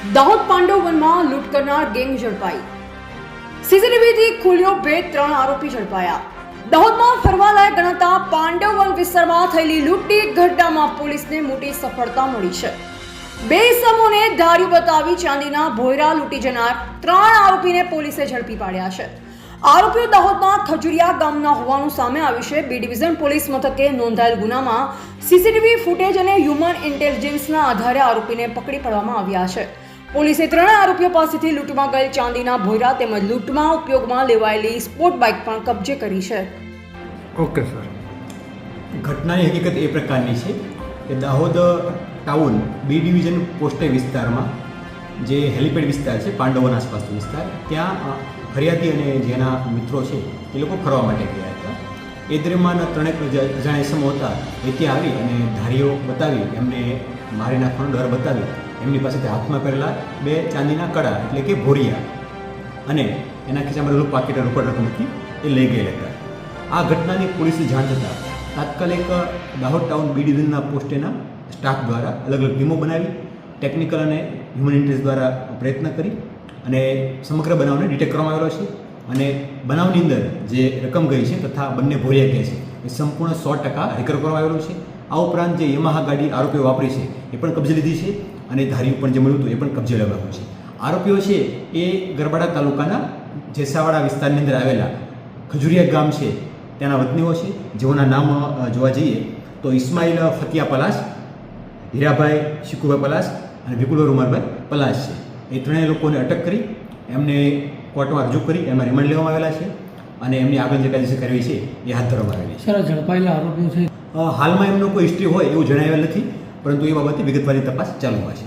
દાહોદ પાંડવ વનમાં લૂંટ કરનાર ગેંગ ઝડપાઈ. સીસીટીવીથી ખુલ્યો ભેદ, 3 આરોપી ઝડપાયા. દાહોદમાં ફરવાલાયક ગણાતા પાંડવ વન વિસ્તારમાં થયેલી લૂંટની ઘટનામાં પોલીસને મોટી સફળતા મળી છે. 2 ઇસમોને ધાર્યું બતાવી ચાંદીના ભોયરા લૂંટી જનાર 3 આરોપીને પોલીસે ઝડપી પાડ્યા છે. આરોપીઓ દાહોદના ખજુરિયા ગામના હોવાનું સામે આવ્યું છે. બી ડિવિઝન પોલીસ મથકે નોંધાયેલ ગુનામાં સીસીટીવી ફૂટેજ અને હ્યુમન ઇન્ટેલિજન્સના આધારે આરોપીને પકડી પાડવામાં આવ્યા છે. પોલીસે 3 આરોપીઓ પાસેથી લૂંટમાં ગયેલ ચાંદીના ભોયરા તેમજ લૂંટમાં ઉપયોગમાં લેવાયેલી સ્પોર્ટ બાઇક પણ કબજે કરી છે. Okay sir. ઘટનાની હકીકત એ પ્રકારની છે કે દાહોદ ટાઉન બી ડિવિઝન પોસ્ટે વિસ્તારમાં જે હેલિપેડ વિસ્તાર છે, પાંડવન આસપાસનો વિસ્તાર, ત્યાં ફરિયાદી અને જેના મિત્રો છે એ લોકો ફરવા માટે ગયા હતા. એ દરમિયાન 3 અજાણ્યા ઇસમો હતા એ ત્યાં આવી અને ધારીઓ બતાવી, એમને મારી નાખવાનો ડર બતાવી એમની પાસેથી હાથમાં પહેરેલા 2 ચાંદીના કડા એટલે કે ભોરિયા અને એના ખિસ્સામાં રહેલું પાકીટ રોકડ રકમ હતી એ લઈ ગયેલા હતા. આ ઘટનાની પોલીસને જાણ થતાં તાત્કાલિક દાહોદ ટાઉન બી ડિવિઝનના પોસ્ટેના સ્ટાફ દ્વારા અલગ અલગ ટીમો બનાવી ટેકનિકલ અને હ્યુમન ઇન્ટેલિજન્સ દ્વારા પ્રયત્ન કરી અને સમગ્ર બનાવને ડિટેક્ટ કરવામાં આવેલો છે. અને બનાવની અંદર જે રકમ ગઈ છે તથા બંને ભોરિયા ગયા છે એ સંપૂર્ણ 100% રિકવર કરવામાં આવેલું છે. આ ઉપરાંત જે યમાહા ગાડી આરોપીઓ વાપરી છે એ પણ કબજે લીધી છે અને ધાર્યું પણ જે મળ્યું હતું એ પણ કબજે લેવાયું છે. આરોપીઓ છે એ ગરબાડા તાલુકાના જેસાવાડા વિસ્તારની અંદર આવેલા ખજુરિયા ગામ છે ત્યાંના વતનીઓ છે, જેઓના નામ જોવા જઈએ તો ઇસ્માઇલ ફતિયા પલાસ, હીરાભાઈ શિકુભાઈ પલાસ અને વિપુલભાઈ રૂમારભાઈ પલાસ છે. એ 3 લોકોને અટક કરી એમને કોર્ટમાં રજૂ કરી એમાં રિમાન્ડ લેવામાં આવેલા છે અને એમની આગળ જે કાયદેસર કાર્યવાહી છે એ હાથ ધરવામાં આવેલી છે. સર, ઝડપાયેલા આરોપીઓ છે હાલમાં એમનો કોઈ હિસ્ટ્રી હોય એવું જણાવેલ નથી, પરંતુ એ બાબતે વિગતવારની તપાસ ચાલુમાં છે.